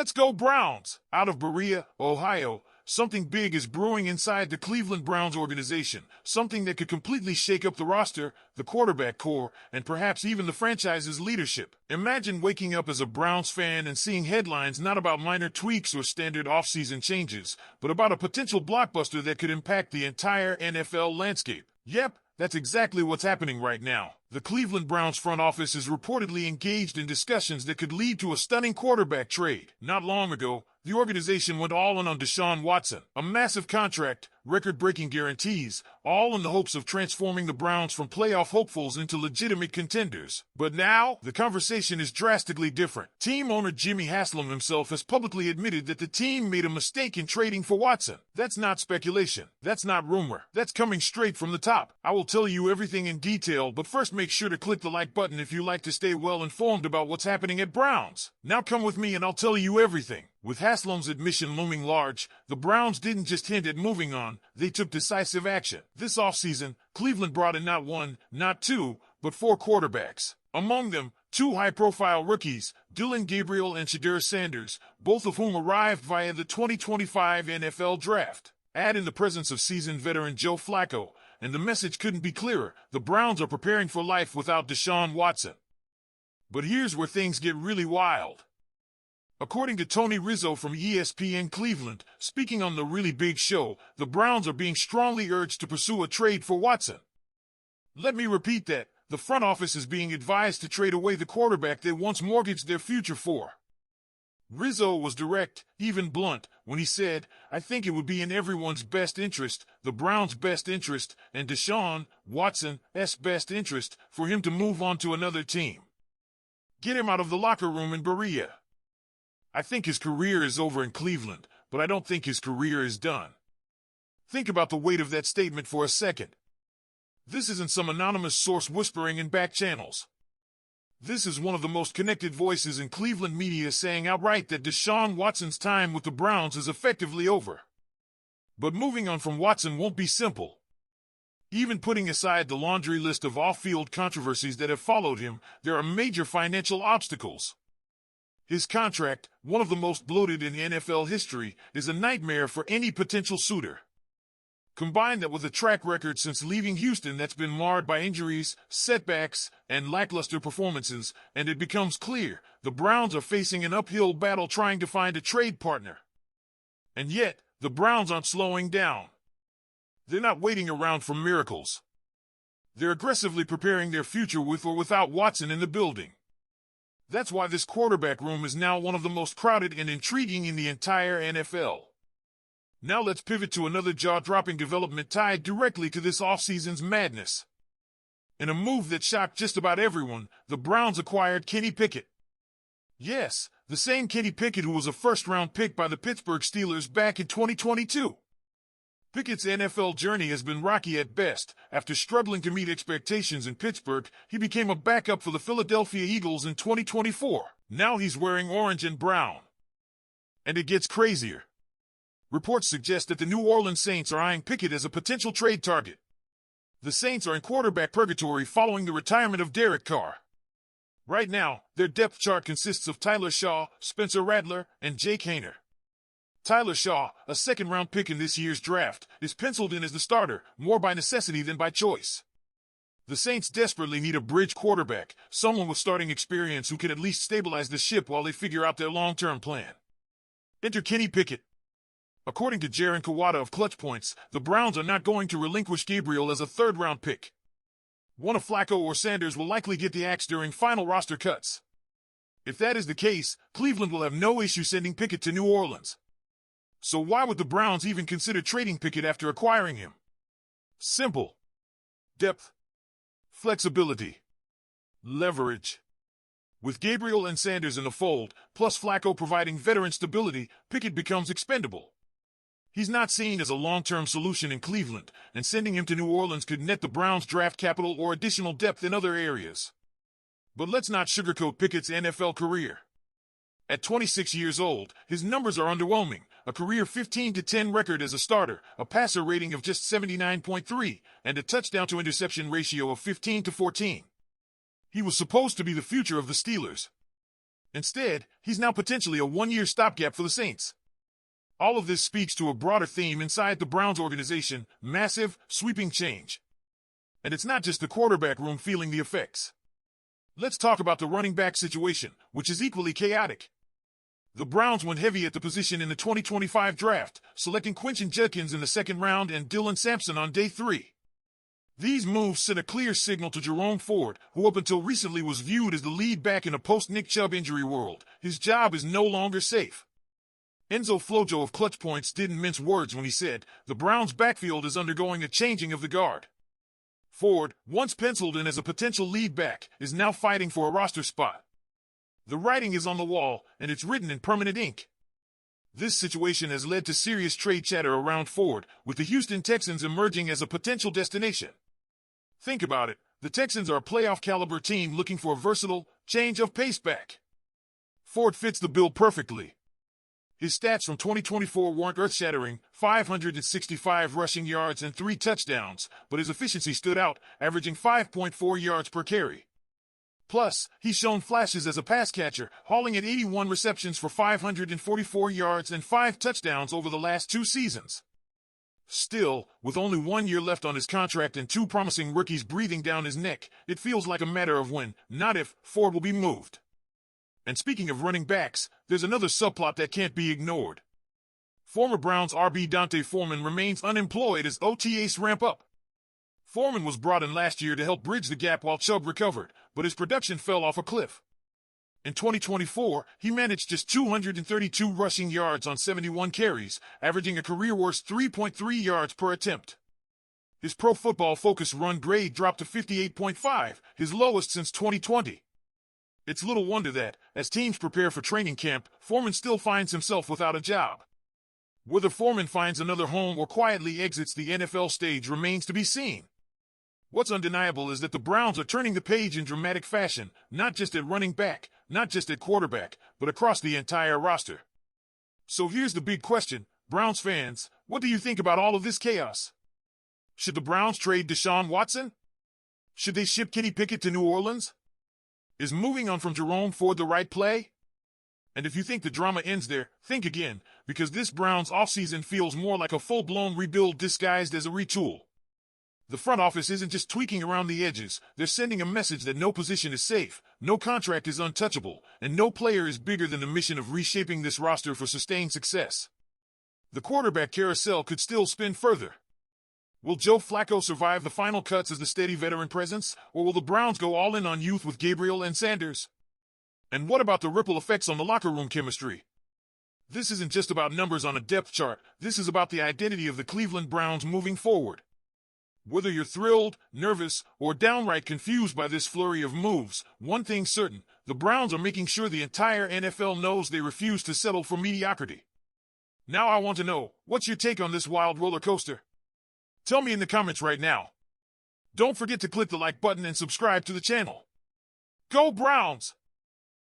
Let's go Browns! Out of Berea, Ohio, something big is brewing inside the Cleveland Browns organization, something that could completely shake up the roster, the quarterback core, and perhaps even the franchise's leadership. Imagine waking up as a Browns fan and seeing headlines not about minor tweaks or standard offseason changes, but about a potential blockbuster that could impact the entire NFL landscape. Yep, that's exactly what's happening right now. The Cleveland Browns front office is reportedly engaged in discussions that could lead to a stunning quarterback trade. Not long ago, the organization went all in on Deshaun Watson, a massive contract, record-breaking guarantees, all in the hopes of transforming the Browns from playoff hopefuls into legitimate contenders. But now, the conversation is drastically different. Team owner Jimmy Haslam himself has publicly admitted that the team made a mistake in trading for Watson. That's not speculation. That's not rumor. That's coming straight from the top. I will tell you everything in detail, but first make sure to click the like button if you like to stay well informed about what's happening at Browns. Now come with me and I'll tell you everything. With Haslam's admission looming large, the Browns didn't just hint at moving on, they took decisive action. This offseason, Cleveland brought in not one, not two, but 4 quarterbacks. Among them, 2 high-profile rookies, Dillon Gabriel and Shedeur Sanders, both of whom arrived via the 2025 NFL Draft. Add in the presence of seasoned veteran Joe Flacco, and the message couldn't be clearer. The Browns are preparing for life without Deshaun Watson. But here's where things get really wild. According to Tony Rizzo from ESPN Cleveland, speaking on the Really Big Show, the Browns are being strongly urged to pursue a trade for Watson. Let me repeat that. The front office is being advised to trade away the quarterback they once mortgaged their future for. Rizzo was direct, even blunt, when he said, "I think it would be in everyone's best interest, the Browns' best interest, and Deshaun Watson's best interest, for him to move on to another team. Get him out of the locker room in Berea. I think his career is over in Cleveland, but I don't think his career is done." Think about the weight of that statement for a second. This isn't some anonymous source whispering in back channels. This is one of the most connected voices in Cleveland media saying outright that Deshaun Watson's time with the Browns is effectively over. But moving on from Watson won't be simple. Even putting aside the laundry list of off-field controversies that have followed him, there are major financial obstacles. His contract, one of the most bloated in NFL history, is a nightmare for any potential suitor. Combine that with a track record since leaving Houston that's been marred by injuries, setbacks, and lackluster performances, and it becomes clear the Browns are facing an uphill battle trying to find a trade partner. And yet, the Browns aren't slowing down. They're not waiting around for miracles. They're aggressively preparing their future with or without Watson in the building. That's why this quarterback room is now one of the most crowded and intriguing in the entire NFL. Now let's pivot to another jaw-dropping development tied directly to this offseason's madness. In a move that shocked just about everyone, the Browns acquired Kenny Pickett. Yes, the same Kenny Pickett who was a first-round pick by the Pittsburgh Steelers back in 2022. Pickett's NFL journey has been rocky at best. After struggling to meet expectations in Pittsburgh, he became a backup for the Philadelphia Eagles in 2024. Now he's wearing orange and brown. And it gets crazier. Reports suggest that the New Orleans Saints are eyeing Pickett as a potential trade target. The Saints are in quarterback purgatory following the retirement of Derek Carr. Right now, their depth chart consists of Tyler Shaw, Spencer Rattler, and Jake Haener. Tyler Shaw, a second-round pick in this year's draft, is penciled in as the starter, more by necessity than by choice. The Saints desperately need a bridge quarterback, someone with starting experience who can at least stabilize the ship while they figure out their long-term plan. Enter Kenny Pickett. According to Jaron Kawada of Clutch Points, the Browns are not going to relinquish Gabriel as a third-round pick. One of Flacco or Sanders will likely get the axe during final roster cuts. If that is the case, Cleveland will have no issue sending Pickett to New Orleans. So why would the Browns even consider trading Pickett after acquiring him? Simple. Depth. Flexibility. Leverage. With Gabriel and Sanders in the fold, plus Flacco providing veteran stability, Pickett becomes expendable. He's not seen as a long-term solution in Cleveland, and sending him to New Orleans could net the Browns draft capital or additional depth in other areas. But let's not sugarcoat Pickett's NFL career. At 26 years old, his numbers are underwhelming. A career 15-10 record as a starter, a passer rating of just 79.3, and a touchdown-to-interception ratio of 15-14. He was supposed to be the future of the Steelers. Instead, he's now potentially a one-year stopgap for the Saints. All of this speaks to a broader theme inside the Browns organization: massive, sweeping change. And it's not just the quarterback room feeling the effects. Let's talk about the running back situation, which is equally chaotic. The Browns went heavy at the position in the 2025 draft, selecting Quentin Judkins in the second round and Dylan Sampson on day 3. These moves sent a clear signal to Jerome, who up until recently was viewed as the lead back in a post-Nick Chubb injury world. His job is no longer safe. Enzo Flojo of Clutch Points didn't mince words when he said, "The Browns' backfield is undergoing a changing of the guard." Ford, once penciled in as a potential lead back, is now fighting for a roster spot. The writing is on the wall, and it's written in permanent ink. This situation has led to serious trade chatter around Ford, with the Houston Texans emerging as a potential destination. Think about it. The Texans are a playoff-caliber team looking for a versatile, change-of-pace back. Ford fits the bill perfectly. His stats from 2024 weren't earth-shattering: 565 rushing yards and 3 touchdowns, but his efficiency stood out, averaging 5.4 yards per carry. Plus, he's shown flashes as a pass catcher, hauling at 81 receptions for 544 yards and 5 touchdowns over the last 2 seasons. Still, with only 1 year left on his contract and 2 promising rookies breathing down his neck, it feels like a matter of when, not if, Ford will be moved. And speaking of running backs, there's another subplot that can't be ignored. Former Browns RB Dante Foreman remains unemployed as OTAs ramp up. Foreman was brought in last year to help bridge the gap while Chubb recovered, but his production fell off a cliff. In 2024, he managed just 232 rushing yards on 71 carries, averaging a career-worst 3.3 yards per attempt. His Pro Football Focus run grade dropped to 58.5, his lowest since 2020. It's little wonder that, as teams prepare for training camp, Foreman still finds himself without a job. Whether Foreman finds another home or quietly exits the NFL stage remains to be seen. What's undeniable is that the Browns are turning the page in dramatic fashion, not just at running back, not just at quarterback, but across the entire roster. So here's the big question, Browns fans, what do you think about all of this chaos? Should the Browns trade Deshaun Watson? Should they ship Kenny Pickett to New Orleans? Is moving on from Jerome Ford the right play? And if you think the drama ends there, think again, because this Browns offseason feels more like a full-blown rebuild disguised as a retool. The front office isn't just tweaking around the edges, they're sending a message that no position is safe, no contract is untouchable, and no player is bigger than the mission of reshaping this roster for sustained success. The quarterback carousel could still spin further. Will Joe Flacco survive the final cuts as the steady veteran presence, or will the Browns go all in on youth with Gabriel and Sanders? And what about the ripple effects on the locker room chemistry? This isn't just about numbers on a depth chart, this is about the identity of the Cleveland Browns moving forward. Whether you're thrilled, nervous, or downright confused by this flurry of moves, one thing's certain, the Browns are making sure the entire NFL knows they refuse to settle for mediocrity. Now I want to know, what's your take on this wild roller coaster? Tell me in the comments right now. Don't forget to click the like button and subscribe to the channel. Go Browns!